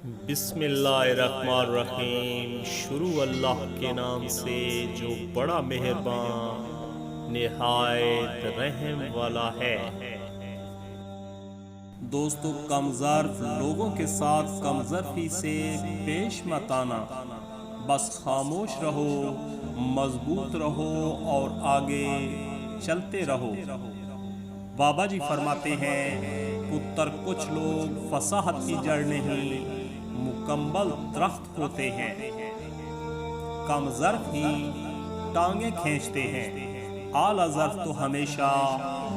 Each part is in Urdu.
بسم اللہ الرحمن الرحیم۔ شروع اللہ کے نام سے جو بڑا مہربان نہایت رحم والا ہے۔ دوستو، کم ظرف لوگوں کے ساتھ کم ظرفی سے پیش مت آنا، بس خاموش رہو، مضبوط رہو اور آگے چلتے رہو۔ بابا جی فرماتے ہیں، پتر کچھ لوگ فصاحت کی جڑ نہیں، مکمل درخت ہوتے ہیں۔ کم ظرف ہی ٹانگیں کھینچتے ہیں، اعلیٰ ظرف تو ہمیشہ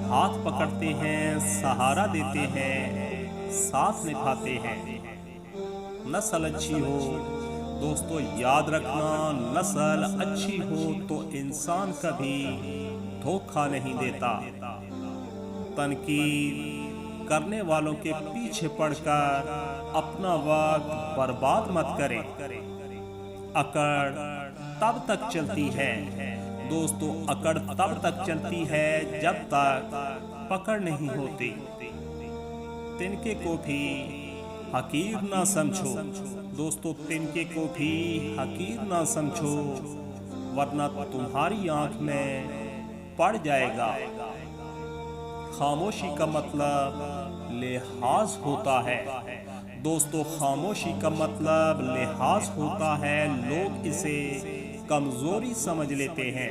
ہاتھ پکڑتے ہیں، سہارا دیتے ہیں، ساتھ نبھاتے ہیں۔ نسل اچھی ہو، دوستو یاد رکھنا، نسل اچھی ہو تو انسان کبھی دھوکہ نہیں دیتا۔ تنقید کرنے والوں کے پیچھے پڑ کر اپنا وقت برباد مت کریں۔ اکڑ تب تک چلتی ہے دوستو، اکڑ تب تک چلتی ہے جب تک پکڑ نہیں ہوتی۔ تنکے کو بھی حقیر نہ سمجھو دوستو، تنکے کو بھی حقیر نہ سمجھو، ورنہ تمہاری آنکھ میں پڑ جائے گا۔ خاموشی کا مطلب لحاظ ہوتا ہے دوستو، خاموشی کا مطلب لحاظ ہوتا ہے، لوگ اسے کمزوری سمجھ لیتے ہیں۔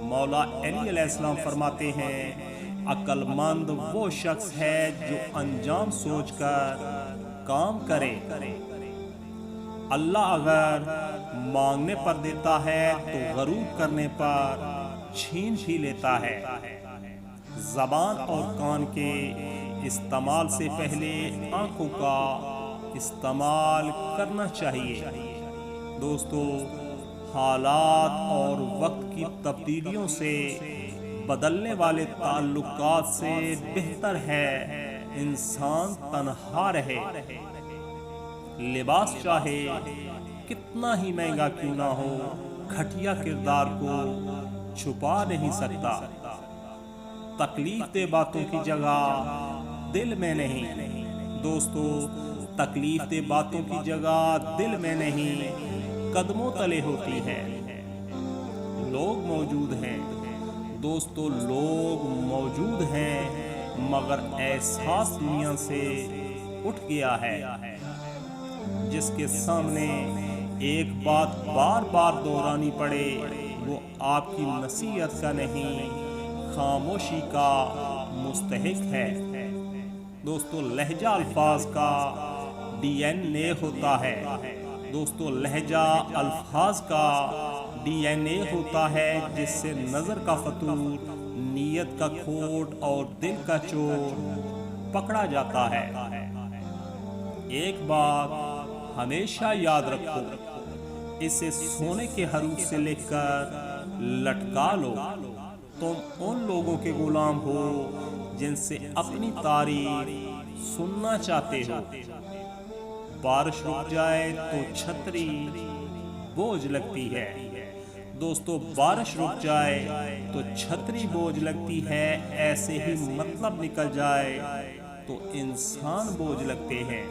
مولا علی علیہ السلام فرماتے ہیں، عقل مند وہ شخص ہے جو انجام سوچ کر کام کرے۔ اللہ اگر مانگنے پر دیتا ہے تو غرور کرنے پر چھین بھی لیتا ہے۔ زبان اور کان کے استعمال سے پہلے آنکھوں کا استعمال کرنا چاہیے۔ دوستو، حالات اور وقت کی تبدیلیوں سے بدلنے والے تعلقات سے بہتر ہے انسان تنہا رہے۔ لباس چاہے کتنا ہی مہنگا کیوں نہ ہو، گھٹیا کردار کو چھپا نہیں سکتا۔ تکلیف دہ باتوں کی جگہ دل میں نہیں دوستو، تکلیف دہ باتوں کی جگہ دل میں نہیں، قدموں تلے ہوتی ہے۔ لوگ موجود ہیں دوستو، لوگ موجود ہیں، مگر احساس دنیا سے اٹھ گیا ہے۔ جس کے سامنے ایک بات بار بار دہرانی پڑے، وہ آپ کی نصیحت کا نہیں، خاموشی کا مستحق ہے۔ دوستو، لہجہ الفاظ کا ڈی این اے ہوتا ہے دوستو، لہجہ الفاظ کا ڈی این اے ہوتا ہے، جس سے نظر کا فطور، نیت کا کھوٹ اور دل کا چور پکڑا جاتا ہے۔ ایک بات ہمیشہ یاد رکھو، اسے سونے کے حروف سے لکھ کر لٹکا لو، تم ان لوگوں کے غلام ہو جن سے اپنی تعریف سننا چاہتے ہو۔ بارش رک جائے تو چھتری بوجھ لگتی ہے دوستو، بارش رک جائے تو چھتری بوجھ لگتی ہے، ایسے ہی مطلب نکل جائے تو انسان بوجھ لگتے ہیں۔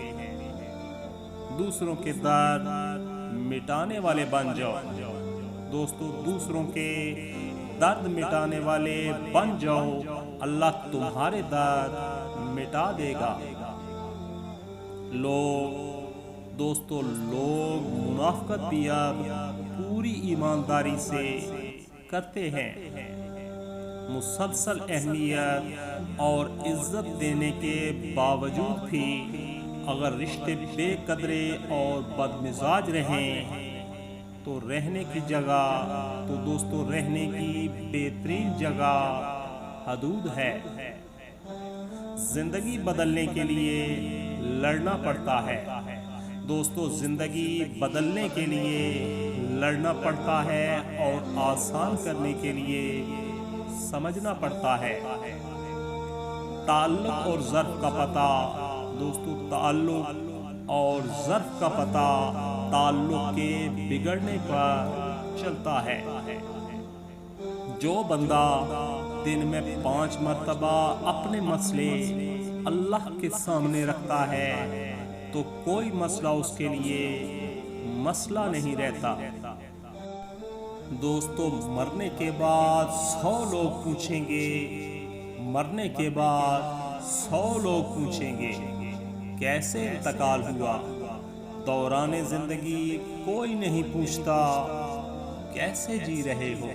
دوسروں کے درد مٹانے والے بن جاؤ دوستو، دوسروں کے درد مٹانے والے بن جاؤ، اللہ تمہارے درد مٹا دے گا۔ دوستو، لوگ منافقت بھی اب پوری ایمانداری سے کرتے ہیں۔ مسلسل اہمیت اور عزت دینے کے باوجود بھی اگر رشتے بے قدرے اور بدمزاج رہیں تو رہنے کی جگہ تو دوستو، رہنے کی بہترین جگہ حدود ہے۔ زندگی بدلنے کے لیے لڑنا پڑتا ہے دوستو، زندگی بدلنے کے لیے لڑنا پڑتا ہے اور آسان کرنے کے لیے سمجھنا پڑتا ہے۔ تعلق اور ظرف کا پتہ دوستو، تعلق اور ظرف کا پتہ تعلق کے بگڑنے پر چلتا ہے۔ جو بندہ دن میں 5 مرتبہ اپنے مسئلے اللہ کے سامنے رکھتا ہے، تو کوئی مسئلہ اس کے لیے مسئلہ نہیں رہتا۔ دوستو، مرنے کے بعد 100 لوگ پوچھیں گے، مرنے کے بعد 100 لوگ پوچھیں گے کیسے انتقال ہوا۔ دوران زندگی کوئی نہیں پوچھتا کیسے جی رہے ہو۔